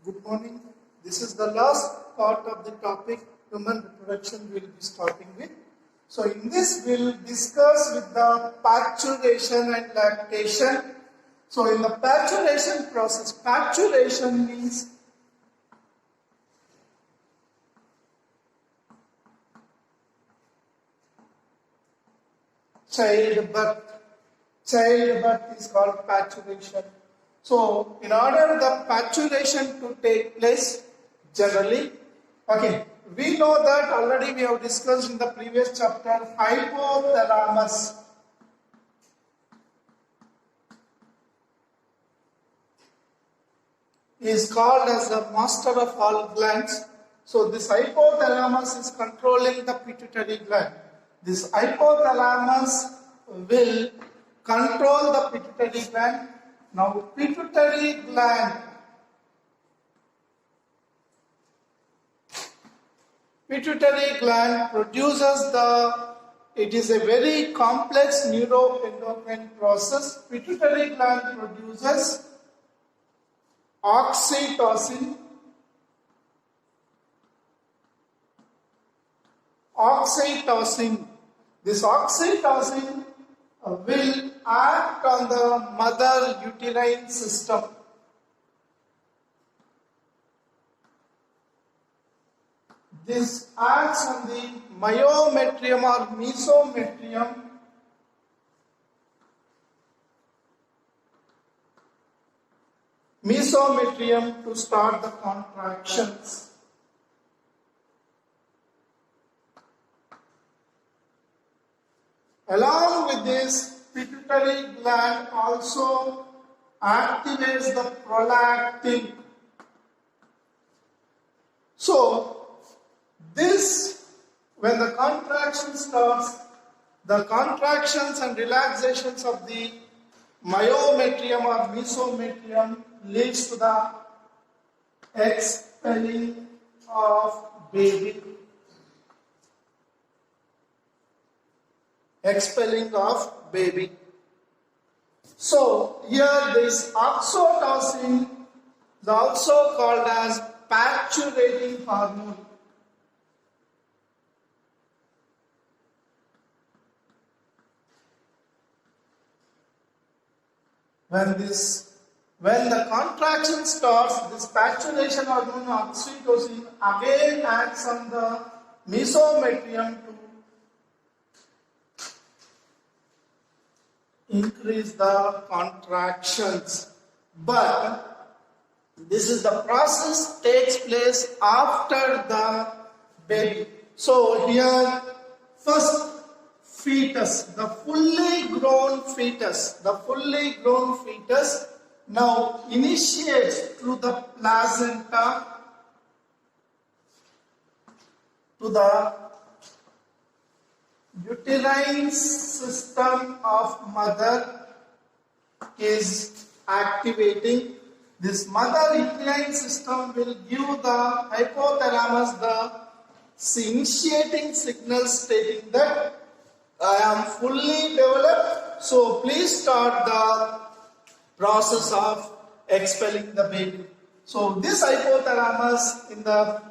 Good morning. This is the last part of the topic human reproduction we will be starting with. So in this we will discuss with the pacturation and lactation. So in the pacturation process, pacturation means childbirth. Childbirth is called pacturation. So, in order the pacturation to take place, generally, we know that already we have discussed in the previous chapter, hypothalamus is called as the master of all glands. So, this hypothalamus is controlling the pituitary gland. This hypothalamus will control the pituitary gland. Now, pituitary gland produces it is a very complex neuroendocrine process. Pituitary gland produces oxytocin. This oxytocin will act on the mother uterine system. This acts on the myometrium or mesometrium to start the contractions. Along with this, pituitary gland also activates the prolactin. So, when the contraction starts, the contractions and relaxations of the myometrium or mesometrium leads to the expelling of baby. So here this oxytocin is also called as pacturating hormone. When the contraction starts, this pacturation hormone oxytocin again acts on the mesometrium to increase the contractions. But this is the process takes place after the baby. So here first fetus, the fully grown fetus now initiates through the placenta to the uterine system of mother is activating. This mother uterine system will give the hypothalamus the initiating signal stating that I am fully developed, so please start the process of expelling the baby. So this hypothalamus in the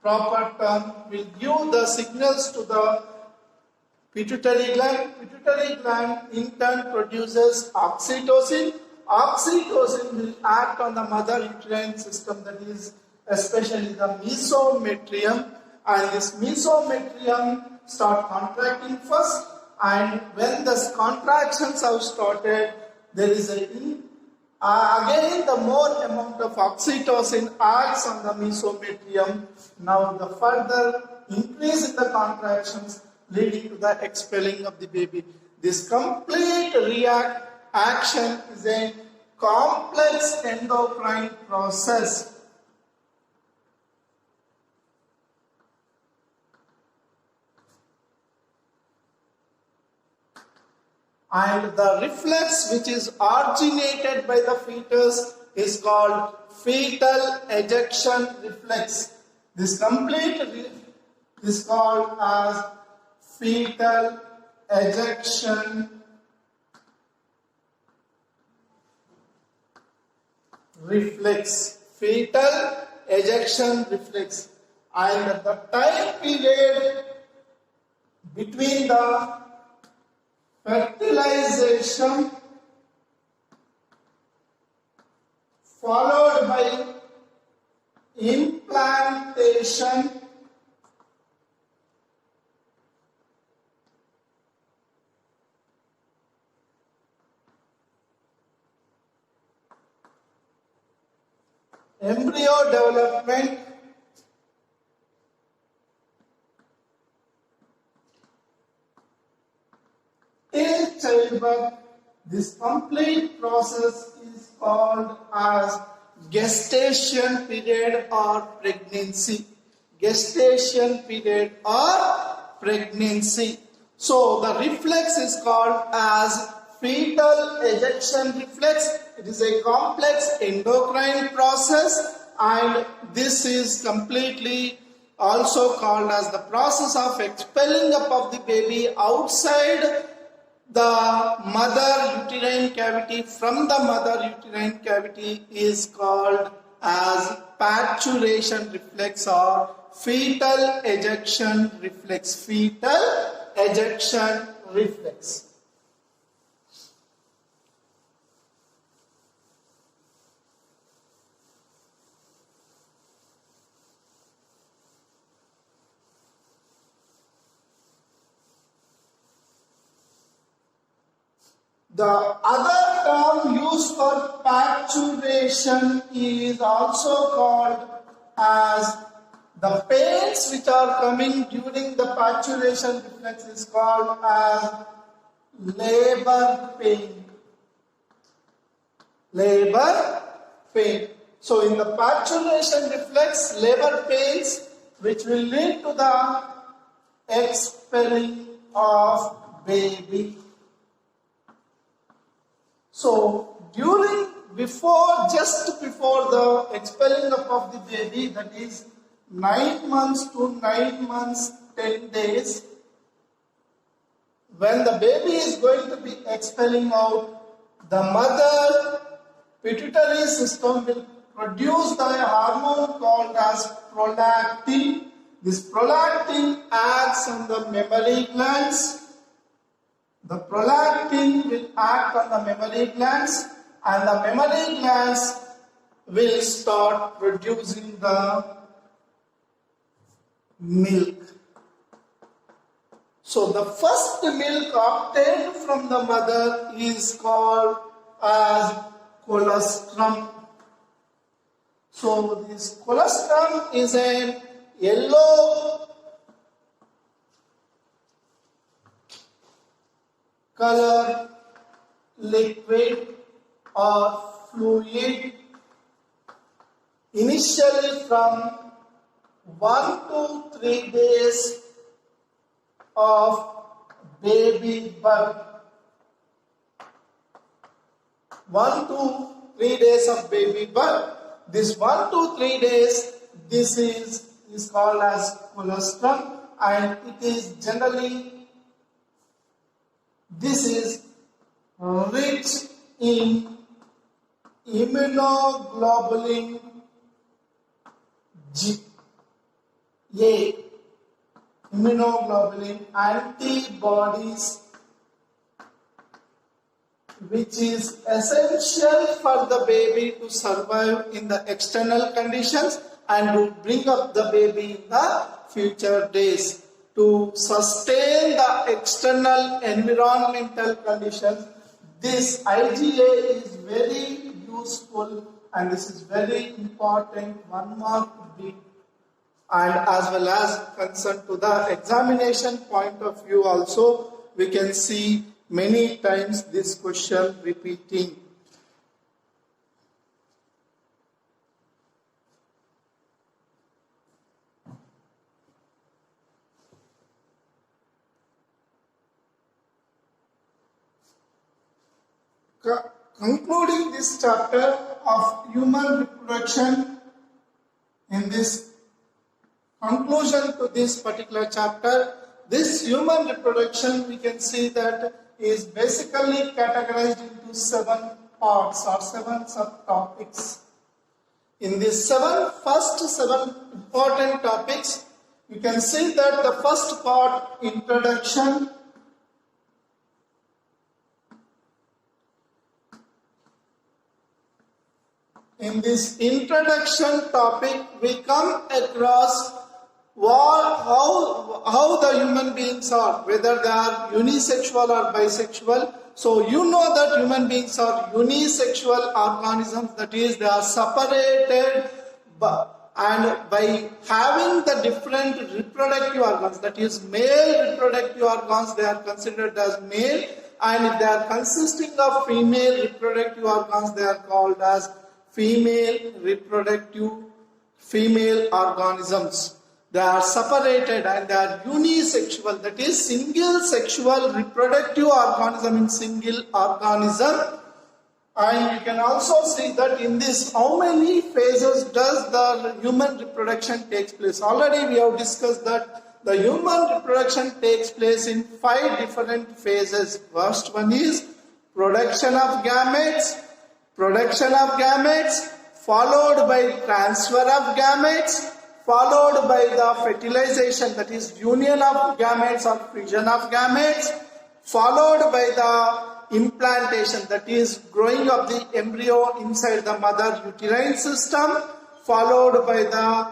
proper term will give the signals to the pituitary gland. Pituitary gland in turn produces oxytocin. Oxytocin will act on the mother uterine system, that is especially the mesometrium, and this mesometrium start contracting first, and when the contractions have started, there is again the more amount of oxytocin acts on the mesometrium. Now the further increase in the contractions leading to the expelling of the baby. This complete action is a complex endocrine process. And the reflex which is originated by the fetus is called fetal ejection reflex. This complete is called as fetal ejection reflex. fetal ejection reflex. And the time period between the fertilization followed by implantation embryo development till childbirth. This complete process is called as gestation period or pregnancy. Gestation period or pregnancy. So the reflex is called as fetal ejection reflex. It is a complex endocrine process, and this is completely also called as the process of expelling up of the baby outside the mother uterine cavity. From the mother uterine cavity is called as parturition reflex or fetal ejection reflex. Fetal ejection reflex. The other term used for parturition is also called as the pains which are coming during the parturition reflex is called as labor pain. Labor pain. So in the parturition reflex, labor pains which will lead to the expelling of baby. So just before the expelling up of the baby, that is 9 months to 9 months 10 days, when the baby is going to be expelling out, the mother pituitary system will produce the hormone called as prolactin. This prolactin acts on the mammary glands. The prolactin will act on the mammary glands, and the mammary glands will start producing the milk. So the first milk obtained from the mother is called as colostrum. So this colostrum is a yellow color liquid or fluid, initially from 1 to 3 days of baby birth. 1 to 3 days of baby birth. This 1 to 3 days, this is called as colostrum, and it is generally, this is rich in immunoglobulin A, immunoglobulin antibodies, which is essential for the baby to survive in the external conditions and to bring up the baby in the future days. To sustain the external environmental conditions, this IgA is very useful, and this is very important. One more bit, and as well as concerned to the examination point of view also, we can see many times this question repeating. Concluding this chapter of human reproduction, in this conclusion to this particular chapter, this human reproduction, we can see that is basically categorized into 7 parts or 7 subtopics. In these first seven important topics, you can see that the first part, introduction. In this introduction topic, we come across how the human beings are, whether they are unisexual or bisexual. So you know that human beings are unisexual organisms, that is, they are separated and by having the different reproductive organs, that is, male reproductive organs, they are considered as male, and if they are consisting of female reproductive organs, they are called as female organisms. They are separated and they are unisexual, that is, single sexual reproductive organism in single organism. And you can also see that in this, how many phases does the human reproduction takes place? Already we have discussed that the human reproduction takes place in 5 different phases. First one is production of gametes, followed by transfer of gametes, followed by the fertilization, that is union of gametes or fission of gametes, followed by the implantation, that is growing of the embryo inside the mother uterine system, followed by the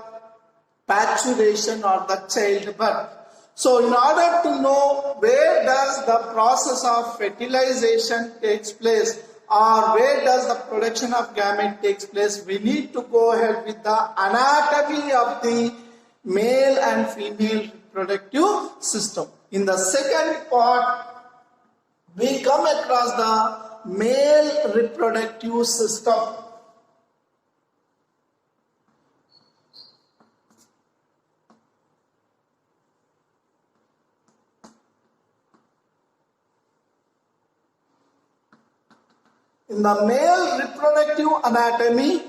patuation or the childbirth. So in order to know where does the process of fertilization takes place or where does the production of gamete takes place, we need to go ahead with the anatomy of the male and female reproductive system. In the second part, we come across the male reproductive system. In the male reproductive anatomy,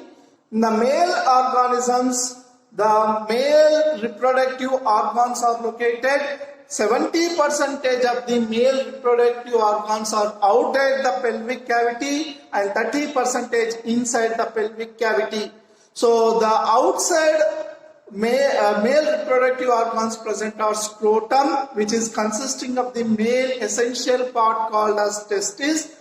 in the male organisms, the male reproductive organs are located. 70% of the male reproductive organs are outside the pelvic cavity and 30% inside the pelvic cavity. So the outside male reproductive organs present are scrotum, which is consisting of the male essential part called as testes,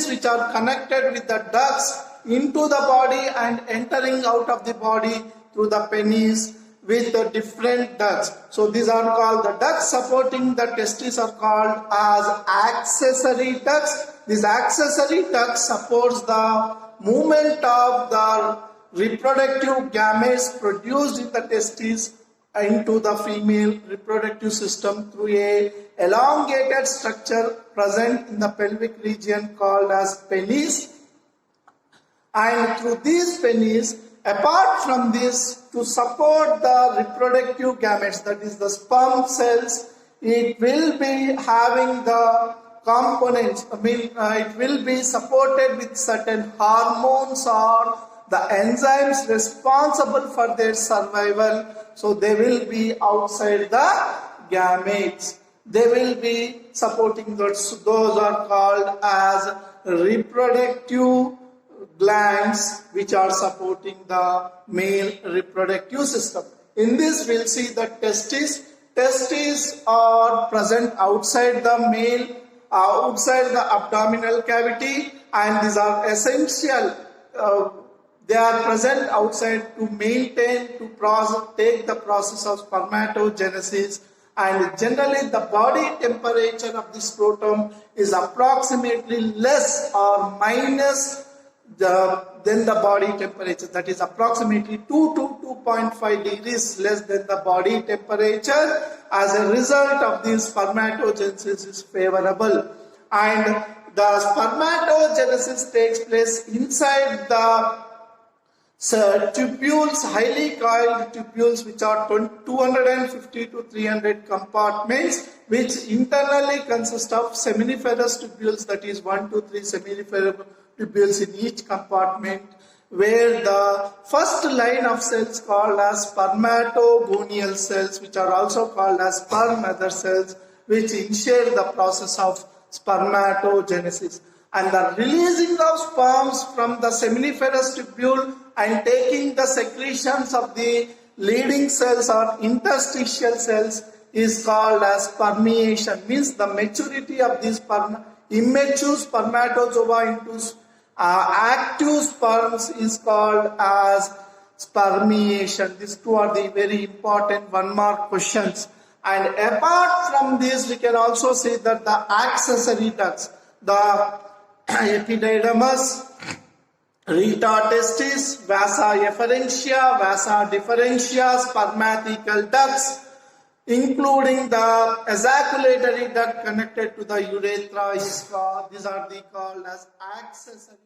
which are connected with the ducts into the body and entering out of the body through the penis with the different ducts. So these are called the ducts supporting the testes are called as accessory ducts. This accessory duct supports the movement of the reproductive gametes produced in the testes into the female reproductive system through a elongated structure present in the pelvic region called as penis. And through these penis, apart from this, to support the reproductive gametes, that is the sperm cells, it will be having the components, it will be supported with certain hormones or the enzymes responsible for their survival. So they will be outside the gametes. They will be supporting those are called as reproductive glands, which are supporting the male reproductive system. In this, we'll see the testes. Testes are present outside the male, outside the abdominal cavity, and these are essential. They are present outside to maintain, to take the process of spermatogenesis, and generally the body temperature of the scrotum is approximately less or minus than the body temperature, that is approximately 2 to 2.5 degrees less than the body temperature. As a result of this, spermatogenesis is favorable, and the spermatogenesis takes place inside the tubules, highly coiled tubules, which are 250 to 300 compartments, which internally consist of seminiferous tubules, that is 1 to 3 seminiferous tubules in each compartment, where the first line of cells called as spermatogonial cells, which are also called as sperm mother cells, which initiate the process of spermatogenesis. and the releasing of sperms from the seminiferous tubule and taking the secretions of the leading cells or interstitial cells is called as spermiation. Means the maturity of these immature spermatozoa into active sperms is called as spermiation. These two are the very important 1 mark questions. And apart from this, we can also see that the accessory ducts, the epididymis, reta testis, vasa efferentia, vasa differentia, spermatical ducts, including the ejaculatory duct connected to the urethra, these are called as accessory